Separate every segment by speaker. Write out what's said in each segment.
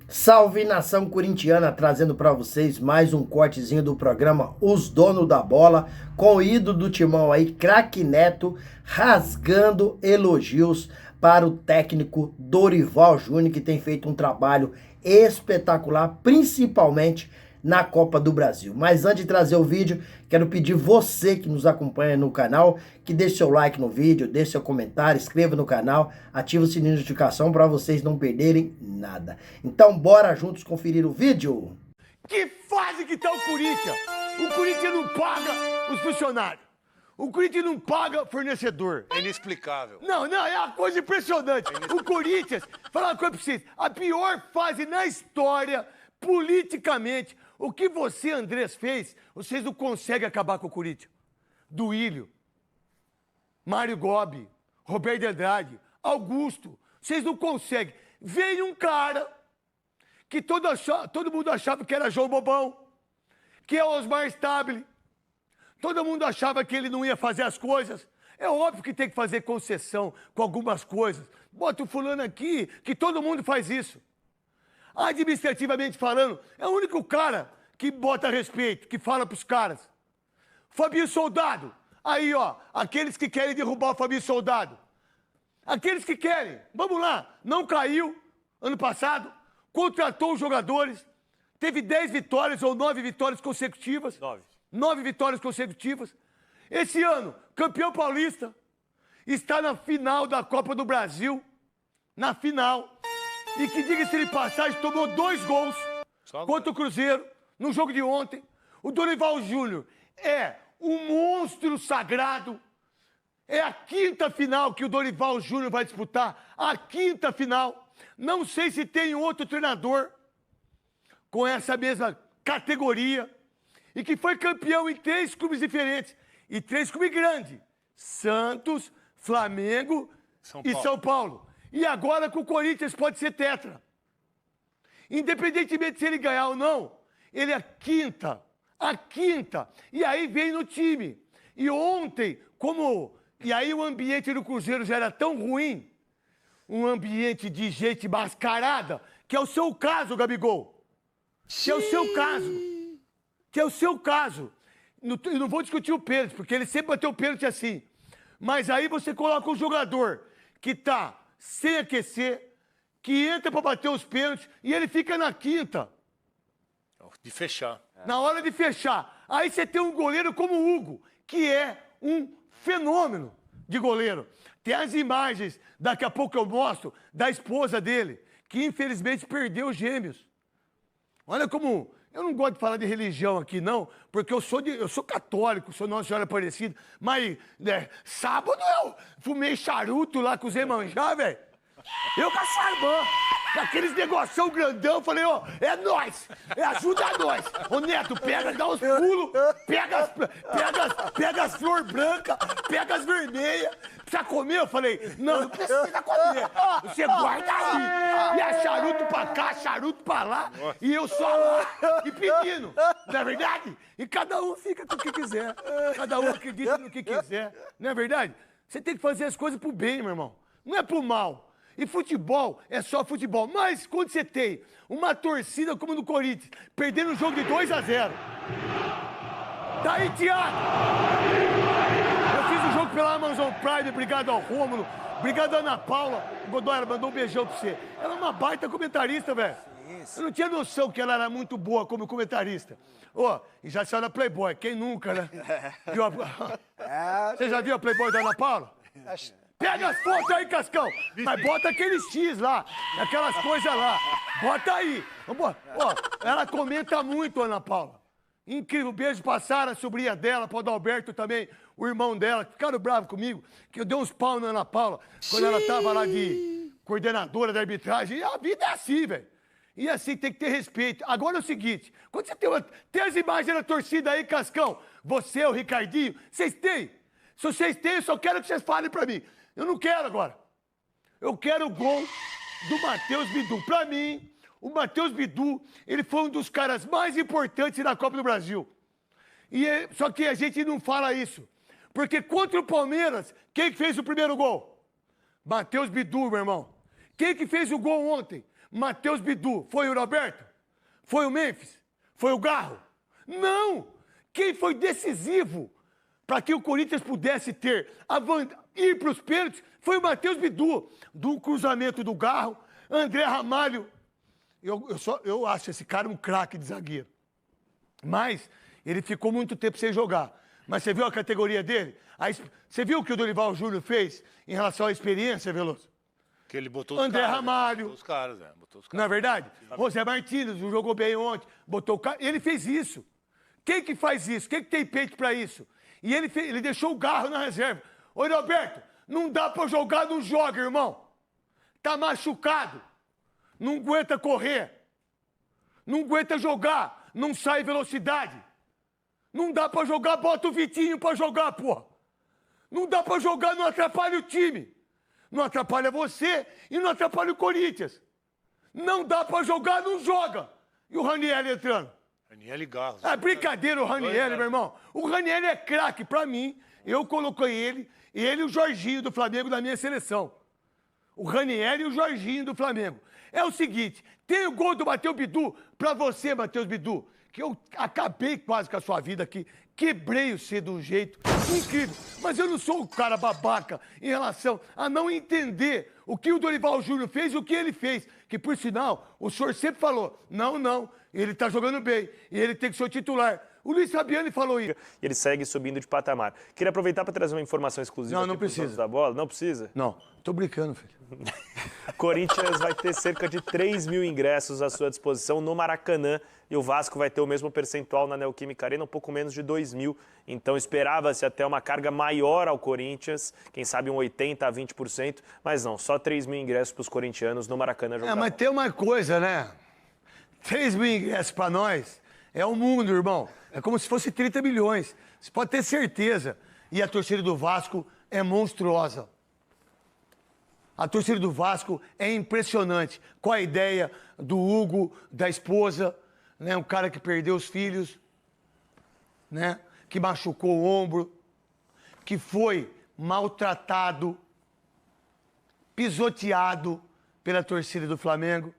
Speaker 1: Salve nação corintiana, trazendo para vocês mais um cortezinho do programa Os Donos da Bola, com o ídolo do timão aí, craque Neto, rasgando elogios para o técnico Dorival Júnior, que tem feito um trabalho espetacular, principalmente na Copa do Brasil. Mas antes de trazer o vídeo, quero pedir você que nos acompanha no canal, que deixe seu like no vídeo, deixe seu comentário, inscreva no canal, ative o sininho de notificação para vocês não perderem nada. Então bora juntos conferir o vídeo.
Speaker 2: Que fase que tá o Corinthians? O Corinthians não paga os funcionários. O Corinthians não paga fornecedor.
Speaker 3: É inexplicável.
Speaker 2: Não, é uma coisa impressionante. O Corinthians, falar uma coisa pra vocês, a pior fase na história, politicamente, o que você, Andrés, fez, vocês não conseguem acabar com o Corinthians. Duílio, Mário Gobi, Roberto Andrade, Augusto, vocês não conseguem. Veio um cara que todo mundo achava que era João Bobão, que é Osmar Stabile. Todo mundo achava que ele não ia fazer as coisas. É óbvio que tem que fazer concessão com algumas coisas. Bota o fulano aqui, que todo mundo faz isso. Administrativamente falando, é o único cara que bota respeito, que fala pros caras. Fabinho Soldado. Aí, ó, aqueles que querem derrubar o Fabinho Soldado. Aqueles que querem. Vamos lá. Não caiu ano passado. Contratou os jogadores. Teve 10 vitórias ou 9 vitórias consecutivas. 9 vitórias consecutivas. Esse ano, campeão paulista. Está na final da Copa do Brasil. Na final. E que, diga-se de passagem, tomou 2 gols contra o Cruzeiro no jogo de ontem. O Dorival Júnior é um monstro sagrado. É a 5ª final que o Dorival Júnior vai disputar. A 5ª final. Não sei se tem outro treinador com essa mesma categoria e que foi campeão em 3 clubes diferentes. E 3 clubes grandes. Santos, Flamengo e São Paulo. E agora com o Corinthians pode ser tetra. Independentemente se ele ganhar ou não, ele é a 5ª. A 5ª. E aí vem no time. E ontem, e aí o ambiente do Cruzeiro já era tão ruim, um ambiente de gente mascarada, que é o seu caso, Gabigol. Que é o seu caso. Que é o seu caso. Eu não vou discutir o pênalti, porque ele sempre bateu o pênalti assim. Mas aí você coloca um jogador que tá sem aquecer, que entra para bater os pênaltis e ele fica na 5ª.
Speaker 3: De fechar.
Speaker 2: Na hora de fechar. Aí você tem um goleiro como o Hugo, que é um fenômeno de goleiro. Tem as imagens, daqui a pouco eu mostro, da esposa dele, que infelizmente perdeu os gêmeos. Olha como... Eu não gosto de falar de religião aqui, não, porque eu sou católico, sou Nossa Senhora Aparecida, mas sábado eu fumei charuto lá com os Emanjá, velho. Eu com a sua irmã, com aqueles negoção grandão, falei, ó, é nós, ajuda nós. Ô, Neto, dá uns pulos, pega as flores brancas, pega as vermelhas. Precisa comer? Eu falei, não precisa comer. Você guarda aí. E é charuto pra cá, charuto pra lá. E eu só lá e pedindo. Não é verdade? E cada um fica com o que quiser. Cada um acredita no que quiser. Não é verdade? Você tem que fazer as coisas pro bem, meu irmão. Não é pro mal. E futebol é só futebol. Mas quando você tem uma torcida como no Corinthians, perdendo um jogo de 2-0. Daí, Thiago! Eu fiz o jogo pela Amazon Prime, obrigado ao Rômulo, obrigado à Ana Paula. Godoy, ela mandou um beijão pra você. Ela é uma baita comentarista, velho. Eu não tinha noção que ela era muito boa como comentarista. Ô, e já saiu na Playboy, quem nunca, né? Você já viu a Playboy da Ana Paula? Pega as fotos aí, Cascão. Mas bota aqueles X lá, aquelas coisas lá. Bota aí. Ó, ela comenta muito, Ana Paula. Incrível. Beijo pra Sara, a sobrinha dela, pro Adalberto também, o irmão dela. Ficaram bravos comigo, que eu dei uns pau na Ana Paula quando ela tava lá de coordenadora da arbitragem. E a vida é assim, velho. E assim, tem que ter respeito. Agora é o seguinte, quando você tem as imagens da torcida aí, Cascão, você, o Ricardinho, vocês têm. Se vocês têm, eu só quero que vocês falem pra mim. Eu não quero agora. Eu quero o gol do Matheus Bidu. Pra mim, o Matheus Bidu, ele foi um dos caras mais importantes na Copa do Brasil. Só que a gente não fala isso. Porque contra o Palmeiras, quem que fez o primeiro gol? Matheus Bidu, meu irmão. Quem que fez o gol ontem? Matheus Bidu, foi o Roberto? Foi o Memphis? Foi o Garro? Não! Quem foi decisivo para que o Corinthians pudesse ir para os pênaltis foi o Matheus Bidu, do cruzamento do Garro, André Ramalho. Eu acho esse cara um craque de zagueiro. Mas ele ficou muito tempo sem jogar. Mas você viu a categoria dele? Você viu o que o Dorival Júnior fez em relação à experiência, Veloso?
Speaker 3: Que ele botou os
Speaker 2: André
Speaker 3: caras.
Speaker 2: Ramalho.
Speaker 3: Botou os caras, botou os caras.
Speaker 2: Não é verdade? José Martínez jogou bem ontem, botou o cara. Ele fez isso. Quem que faz isso? Quem que tem peito pra isso? E ele deixou o Garro na reserva. Ô, Roberto, não dá pra jogar, não joga, irmão. Tá machucado. Não aguenta correr. Não aguenta jogar. Não sai velocidade. Não dá pra jogar, bota o Vitinho pra jogar, porra. Não dá pra jogar, não atrapalha o time. Não atrapalha você e não atrapalha o Corinthians. Não dá pra jogar, não joga. E o Raniel entrando?
Speaker 3: Raniel e Garros.
Speaker 2: É brincadeira o Raniel, meu irmão. O Raniel é craque pra mim. Eu coloquei ele e o Jorginho do Flamengo na minha seleção. O Raniel e o Jorginho do Flamengo. É o seguinte, tem o gol do Matheus Bidu pra você, Matheus Bidu, que eu acabei quase com a sua vida aqui, quebrei você de um jeito incrível. Mas eu não sou um cara babaca em relação a não entender o que o Dorival Júnior fez e o que ele fez. Que, por sinal, o senhor sempre falou, não, ele tá jogando bem e ele tem que ser o titular. O Luiz Fabiani falou isso.
Speaker 4: E ele segue subindo de patamar. Queria aproveitar para trazer uma informação exclusiva.
Speaker 2: Não precisa.
Speaker 4: Da bola. Não precisa?
Speaker 2: Não, tô brincando, filho.
Speaker 4: Corinthians vai ter cerca de 3 mil ingressos à sua disposição no Maracanã e o Vasco vai ter o mesmo percentual na Neoquímica Arena, um pouco menos de 2 mil. Então esperava-se até uma carga maior ao Corinthians, quem sabe um 80% a 20%, mas não, só 3 mil ingressos para os corintianos no Maracanã jogar.
Speaker 2: Mas tem uma coisa, né? 3 mil ingressos para nós é o mundo, irmão. É como se fosse 30 milhões. Você pode ter certeza. E a torcida do Vasco é monstruosa. A torcida do Vasco é impressionante. Com a ideia do Hugo, da esposa, né? Um cara que perdeu os filhos, né? Que machucou o ombro, que foi maltratado, pisoteado pela torcida do Flamengo,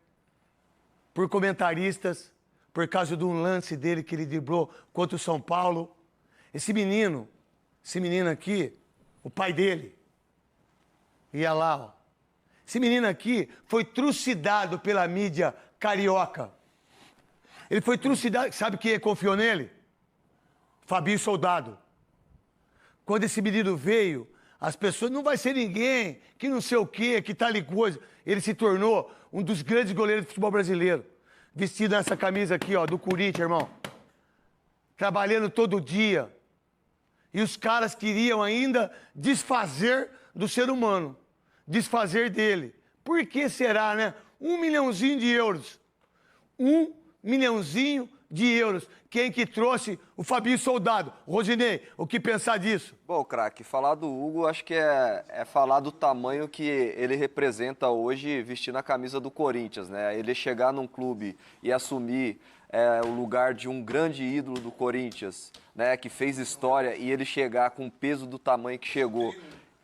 Speaker 2: por comentaristas, por causa de um lance dele que ele driblou contra o São Paulo. Esse menino aqui, o pai dele, ia lá, ó. Esse menino aqui foi trucidado pela mídia carioca. Ele foi trucidado, sabe quem confiou nele? Fabinho Soldado. Quando esse menino veio, as pessoas, não vai ser ninguém, que não sei o quê, que tal e coisa. Ele se tornou um dos grandes goleiros do futebol brasileiro. Vestido nessa camisa aqui, ó, do Corinthians, irmão. Trabalhando todo dia. E os caras queriam ainda desfazer do ser humano. Desfazer dele. Por que será, né? 1 milhãozinho de euros. 1 milhãozinho de euros. Quem que trouxe? O Fabinho Soldado. Rosinei, o que pensar disso?
Speaker 5: Bom, craque, falar do Hugo acho que é falar do tamanho que ele representa hoje vestindo a camisa do Corinthians, né? Ele chegar num clube e assumir o lugar de um grande ídolo do Corinthians, né? Que fez história e ele chegar com o peso do tamanho que chegou.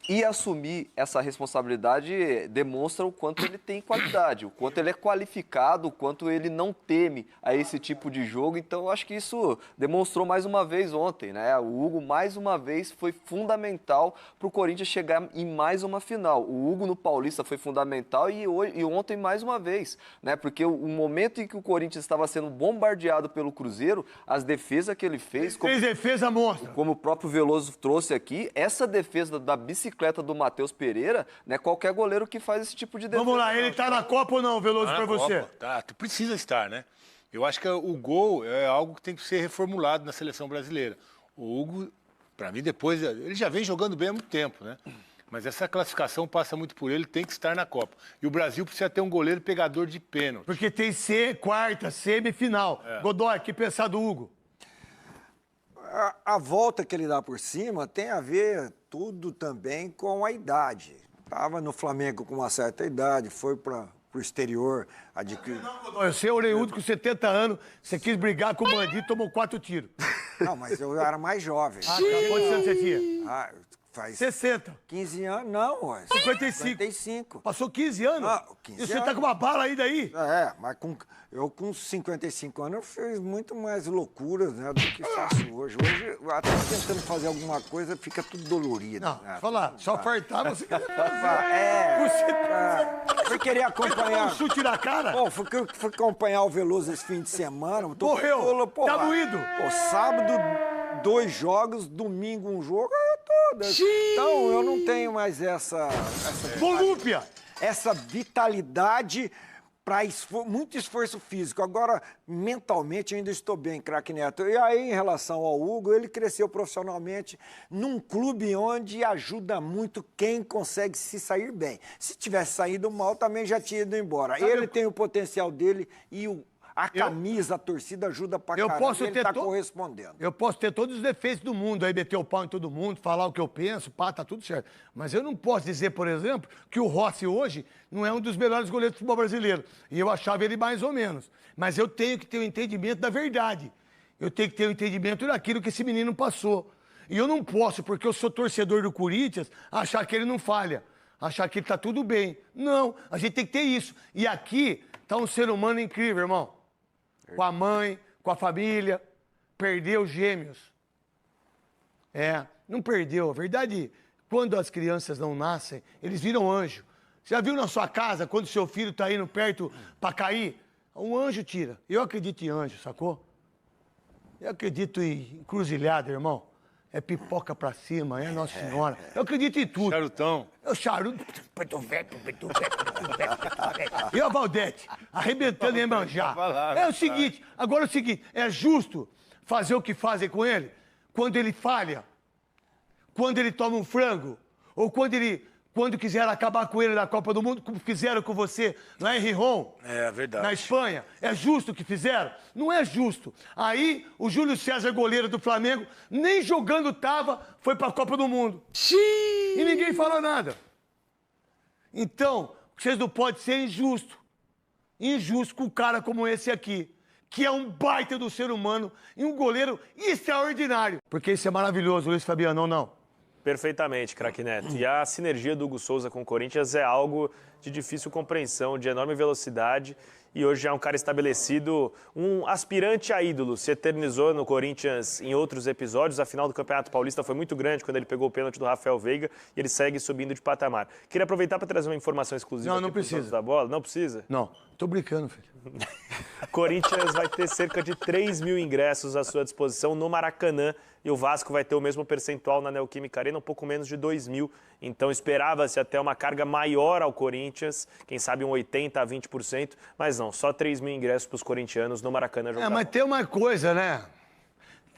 Speaker 5: E assumir essa responsabilidade demonstra o quanto ele tem qualidade, o quanto ele é qualificado, o quanto ele não teme a esse tipo de jogo. Então, eu acho que isso demonstrou mais uma vez ontem, né? O Hugo, mais uma vez, foi fundamental para o Corinthians chegar em mais uma final. O Hugo no Paulista foi fundamental e ontem mais uma vez, né? Porque o momento em que o Corinthians estava sendo bombardeado pelo Cruzeiro, as defesas que ele fez...
Speaker 2: Fez defesa monstra.
Speaker 5: Como o próprio Veloso trouxe aqui, essa defesa da bicicleta do Matheus Pereira, né? Qualquer goleiro que faz esse tipo de defesa.
Speaker 2: Vamos lá, ele tá na Copa ou não, Veloso, pra você?
Speaker 3: Tá, tu precisa estar, né? Eu acho que o gol é algo que tem que ser reformulado na seleção brasileira. O Hugo, pra mim, depois, ele já vem jogando bem há muito tempo, né? Mas essa classificação passa muito por ele, tem que estar na Copa. E o Brasil precisa ter um goleiro pegador de pênalti.
Speaker 2: Porque tem quarta, semifinal. Godoy, que pensar do Hugo?
Speaker 6: A volta que ele dá por cima tem a ver tudo também com a idade. Estava no Flamengo com uma certa idade, foi para o exterior.
Speaker 2: Você é orelhudo com 70 anos, você quis brigar com o bandido, tomou 4 tiros.
Speaker 6: Não, mas eu era mais jovem.
Speaker 2: Quantos anos você tinha?
Speaker 6: faz
Speaker 2: 60.
Speaker 6: 15 anos, não, ó.
Speaker 2: 55.
Speaker 6: 55.
Speaker 2: Passou 15 anos?
Speaker 6: Ah, 15
Speaker 2: e você
Speaker 6: anos.
Speaker 2: tá com uma bala aí daí?
Speaker 6: Mas eu com 55 anos eu fiz muito mais loucuras, né, do que faço hoje. Hoje, até tentando fazer alguma coisa, fica tudo dolorido.
Speaker 2: Não,
Speaker 6: né?
Speaker 2: falar, só fartar você quer
Speaker 6: Fui querer acompanhar.
Speaker 2: um chute na cara?
Speaker 6: Pô, fui acompanhar o Veloso esse fim de semana.
Speaker 2: Morreu. Tá moído.
Speaker 6: Pô, sábado, 2 jogos, domingo, um jogo, eu tô. Então, eu não tenho mais essa
Speaker 2: Volúpia.
Speaker 6: essa vitalidade para muito esforço físico. Agora, mentalmente, ainda estou bem, craque Neto. E aí, em relação ao Hugo, ele cresceu profissionalmente num clube onde ajuda muito quem consegue se sair bem. Se tivesse saído mal, também já tinha ido embora. Ele tem o potencial dele e a camisa, a torcida ajuda pra caramba. Ele tá correspondendo.
Speaker 2: Eu posso ter todos os defeitos do mundo, aí meter o pau em todo mundo, falar o que eu penso, pá, tá tudo certo. Mas eu não posso dizer, por exemplo, que o Rossi hoje não é um dos melhores goleiros do futebol brasileiro. E eu achava ele mais ou menos. Mas eu tenho que ter o entendimento da verdade. Eu tenho que ter o entendimento daquilo que esse menino passou. E eu não posso, porque eu sou torcedor do Corinthians, achar que ele não falha. Achar que ele tá tudo bem. Não, a gente tem que ter isso. E aqui tá um ser humano incrível, irmão. Com a mãe, com a família, perdeu gêmeos. Não perdeu. A verdade, quando as crianças não nascem, eles viram anjo. Você já viu na sua casa, quando seu filho tá indo perto pra cair? Um anjo tira. Eu acredito em anjo, sacou? Eu acredito em encruzilhada, irmão. É pipoca pra cima, é Nossa Senhora. Eu acredito em tudo.
Speaker 3: Charutão.
Speaker 2: É o charuto. E a Valdete, arrebentando em manjar. É o seguinte, agora é o seguinte, é justo fazer o que fazem com ele quando ele falha, quando ele toma um frango, ou quando quiseram acabar com ele na Copa do Mundo, como fizeram com você lá em Rijon,
Speaker 3: verdade.
Speaker 2: na Espanha. É justo o que fizeram? Não é justo. Aí, o Júlio César, goleiro do Flamengo, nem jogando tava, foi pra Copa do Mundo. E ninguém falou nada. Então, vocês não podem ser injusto. Injusto com um cara como esse aqui, que é um baita do ser humano e um goleiro extraordinário. Porque isso é maravilhoso, Luiz Fabiano, não?
Speaker 4: Perfeitamente, craque Neto. E a sinergia do Hugo Souza com o Corinthians é algo de difícil compreensão, de enorme velocidade. E hoje é um cara estabelecido, um aspirante a ídolo. Se eternizou no Corinthians em outros episódios. A final do Campeonato Paulista foi muito grande quando ele pegou o pênalti do Rafael Veiga e ele segue subindo de patamar. Queria aproveitar para trazer uma informação exclusiva.
Speaker 2: Não precisa.
Speaker 4: Da bola. Não precisa?
Speaker 2: Não, tô brincando, filho.
Speaker 4: Corinthians vai ter cerca de 3 mil ingressos à sua disposição no Maracanã e o Vasco vai ter o mesmo percentual na Neoquímica Arena, um pouco menos de 2 mil. Então esperava-se até uma carga maior ao Corinthians, quem sabe um 80% a 20%, mas não, só 3 mil ingressos para os corintianos no Maracanã jogar.
Speaker 2: Mas tem uma coisa, né?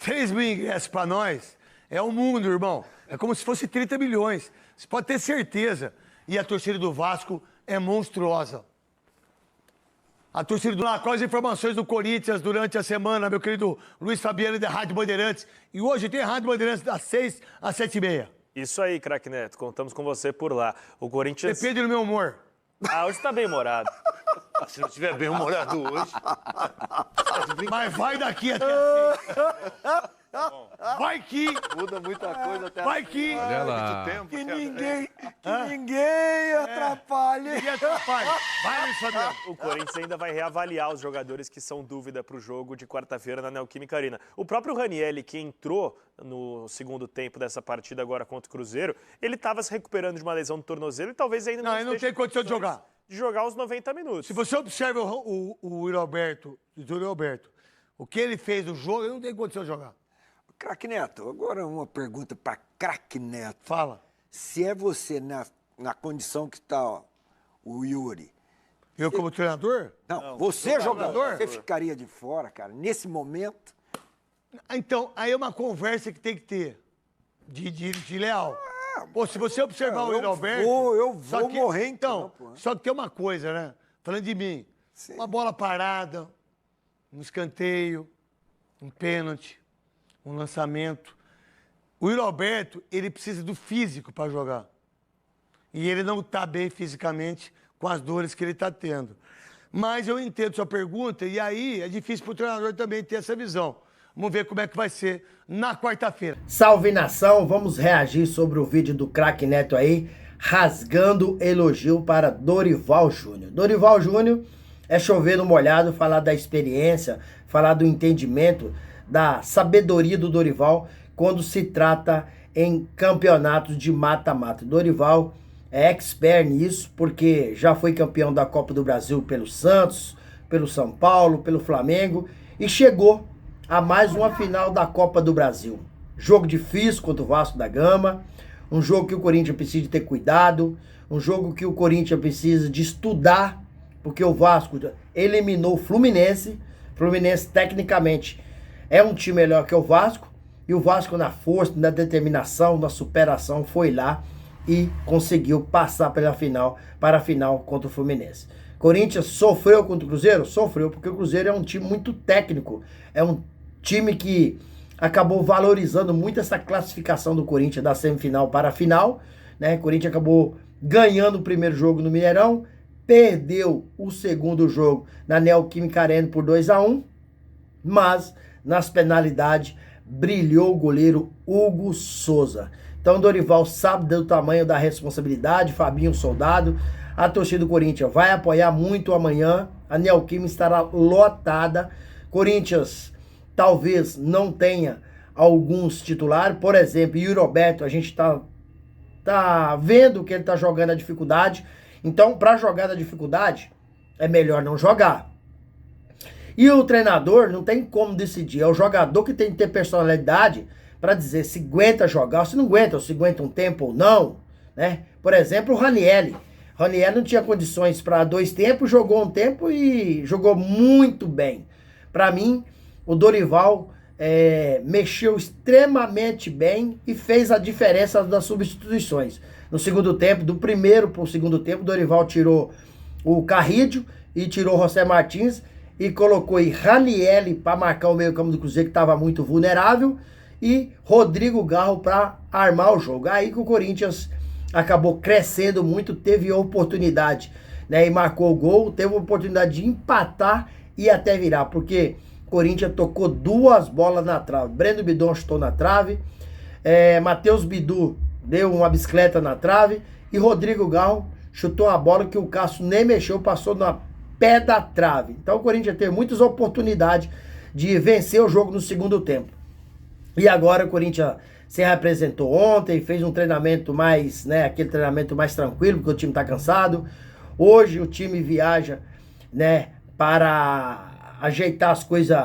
Speaker 2: 3 mil ingressos para nós é o mundo, irmão. É como se fosse 30 milhões. Você pode ter certeza. E a torcida do Vasco é monstruosa. A torcida do lá, quais as informações do Corinthians durante a semana, meu querido Luiz Fabiano da Rádio Bandeirantes. E hoje tem Rádio Bandeirantes das 6 às 7h30.
Speaker 4: Isso aí, craque Neto, contamos com você por lá. O Corinthians...
Speaker 2: Depende do meu humor.
Speaker 4: Hoje tá bem humorado.
Speaker 3: Se não estiver bem humorado hoje...
Speaker 2: Mas vai daqui até assim. Vai que...
Speaker 5: Muda muita coisa até
Speaker 2: Vai que...
Speaker 3: Olha lá.
Speaker 6: Que ninguém atrapalhe.
Speaker 2: Ninguém atrapalha. Vai, Luiz Fabiano.
Speaker 4: O Corinthians ainda vai reavaliar os jogadores que são dúvida para o jogo de quarta-feira na Neoquímica Arena. O próprio Ranielli, que entrou no segundo tempo dessa partida agora contra o Cruzeiro, ele estava se recuperando de uma lesão no tornozelo e talvez ainda
Speaker 2: Não, ele não tem condição de jogar.
Speaker 4: De jogar os 90 minutos.
Speaker 2: Se você observa o Yuri Alberto, o que ele fez no jogo, ele não tem condição de jogar.
Speaker 6: Craque Neto, agora uma pergunta para craque Neto.
Speaker 2: Fala.
Speaker 6: Se é você na condição que está o Yuri...
Speaker 2: Eu como treinador?
Speaker 6: Não, você jogador, você ficaria de fora, cara, nesse momento?
Speaker 2: Então, aí é uma conversa que tem que ter, de leal. Pô, se você observar o Yuri Alberto...
Speaker 6: Eu vou morrer
Speaker 2: então. Só que tem uma coisa, né? Falando de mim.
Speaker 6: Sim.
Speaker 2: Uma bola parada, um escanteio, um pênalti, um lançamento. O Yuri Alberto, ele precisa do físico para jogar. E ele não está bem fisicamente com as dores que ele está tendo. Mas eu entendo sua pergunta, e aí é difícil para o treinador também ter essa visão. Vamos ver como é que vai ser na quarta-feira.
Speaker 1: Salve nação, vamos reagir sobre o vídeo do craque Neto aí, rasgando elogio para Dorival Júnior. Dorival Júnior é chover no molhado, falar da experiência, falar do entendimento, da sabedoria do Dorival quando se trata em campeonatos de mata-mata. Dorival é expert nisso, porque já foi campeão da Copa do Brasil pelo Santos, pelo São Paulo, pelo Flamengo e chegou a mais uma final da Copa do Brasil. Jogo difícil contra o Vasco da Gama, um jogo que o Corinthians precisa de ter cuidado, um jogo que o Corinthians precisa de estudar, porque o Vasco eliminou o Fluminense. Fluminense, tecnicamente, é um time melhor que o Vasco, e o Vasco, na força, na determinação, na superação, foi lá e conseguiu passar para a final contra o Fluminense. Corinthians sofreu contra o Cruzeiro? Sofreu, porque o Cruzeiro é um time muito técnico, é um time que acabou valorizando muito essa classificação do Corinthians da semifinal para a final, né? O Corinthians acabou ganhando o primeiro jogo no Mineirão, perdeu o segundo jogo na Neoquímica Arena por 2-1, mas nas penalidades brilhou o goleiro Hugo Souza. Então Dorival sabe do tamanho da responsabilidade, Fabinho Soldado. A torcida do Corinthians vai apoiar muito amanhã, a Neoquímica estará lotada. Corinthians talvez não tenha alguns titulares, por exemplo, Yuri Alberto, a gente tá vendo que ele tá jogando a dificuldade. Então, para jogar na dificuldade, é melhor não jogar. E o treinador não tem como decidir, é o jogador que tem que ter personalidade para dizer se aguenta jogar ou se não aguenta, ou se aguenta um tempo ou não, né? Por exemplo, o Ranieri. Ranieri não tinha condições para 2 tempos, jogou um tempo e jogou muito bem. Para mim, o Dorival mexeu extremamente bem e fez a diferença das substituições. No segundo tempo, do primeiro para o segundo tempo, o Dorival tirou o Carrídio e tirou o José Martins e colocou aí Ranieri para marcar o meio-campo do Cruzeiro, que estava muito vulnerável, e Rodrigo Garro para armar o jogo. Aí que o Corinthians acabou crescendo muito, teve a oportunidade, né, e marcou o gol, teve a oportunidade de empatar e até virar, porque o Corinthians tocou 2 bolas na trave. Breno Bidon chutou na trave, Matheus Bidu deu uma bicicleta na trave e Rodrigo Garro chutou uma bola que o Cássio nem mexeu, passou na pé da trave. Então o Corinthians teve muitas oportunidades de vencer o jogo no segundo tempo. E agora o Corinthians se representou ontem, fez um treinamento mais, né, aquele treinamento mais tranquilo, porque o time está cansado. Hoje o time viaja, né, para ajeitar as coisas,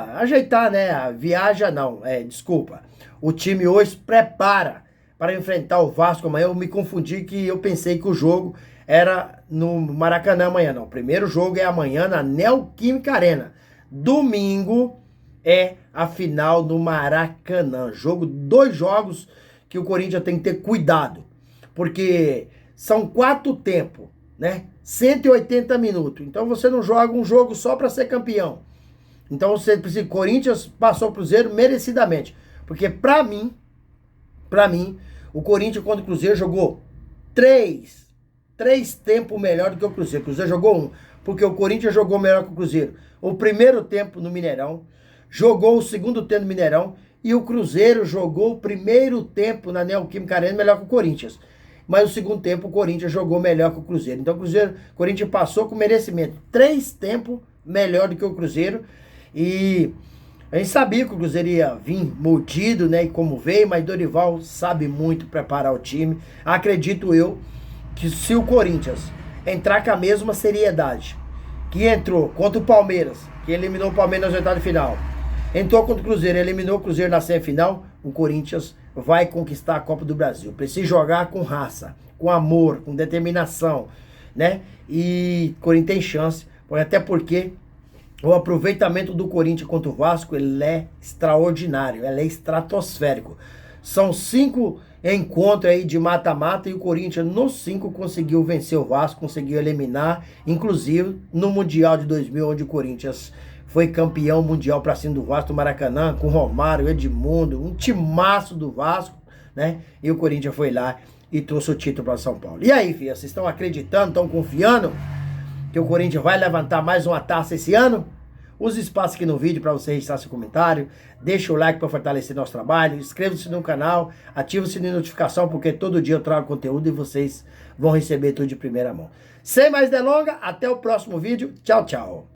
Speaker 1: desculpa. O time hoje prepara para enfrentar o Vasco amanhã. Eu me confundi, que eu pensei que o jogo era no Maracanã amanhã. Não, o primeiro jogo é amanhã na Neoquímica Arena. Domingo é a final no Maracanã. 2 jogos que o Corinthians tem que ter cuidado, porque são 4 tempos, né? 180 minutos. Então você não joga um jogo só para ser campeão. Então você precisa. Corinthians passou o Cruzeiro merecidamente, porque para mim, o Corinthians contra o Cruzeiro jogou 3 tempos melhor do que o Cruzeiro. O Cruzeiro jogou 1, porque o Corinthians jogou melhor que o Cruzeiro o primeiro tempo no Mineirão, jogou o segundo tempo no Mineirão, e o Cruzeiro jogou o primeiro tempo na Neoquímica Arena melhor que o Corinthians. Mas o segundo tempo o Corinthians jogou melhor que o Cruzeiro. Então o Corinthians passou com merecimento. 3 tempos melhor do que o Cruzeiro. E a gente sabia que o Cruzeiro ia vir mordido, né? E como veio, mas Dorival sabe muito preparar o time. Acredito eu que se o Corinthians entrar com a mesma seriedade que entrou contra o Palmeiras, que eliminou o Palmeiras nas oitavas de final, entrou contra o Cruzeiro, eliminou o Cruzeiro na semifinal, o Corinthians vai conquistar a Copa do Brasil. Precisa jogar com raça, com amor, com determinação, né? E o Corinthians tem chance, até porque o aproveitamento do Corinthians contra o Vasco, ele é extraordinário, ele é estratosférico. São 5 encontros aí de mata-mata e o Corinthians nos 5 conseguiu vencer o Vasco, conseguiu eliminar, inclusive no Mundial de 2000, onde o Corinthians foi campeão mundial pra cima do Vasco, do Maracanã, com Romário, Edmundo, um timaço do Vasco, né? E o Corinthians foi lá e trouxe o título para São Paulo. E aí, filha, vocês estão acreditando, estão confiando que o Corinthians vai levantar mais uma taça esse ano? Use o espaço aqui no vídeo para você registrar seu comentário. Deixa o like para fortalecer nosso trabalho. Inscreva-se no canal. Ative o sininho de notificação, porque todo dia eu trago conteúdo e vocês vão receber tudo de primeira mão. Sem mais delongas, até o próximo vídeo. Tchau, tchau.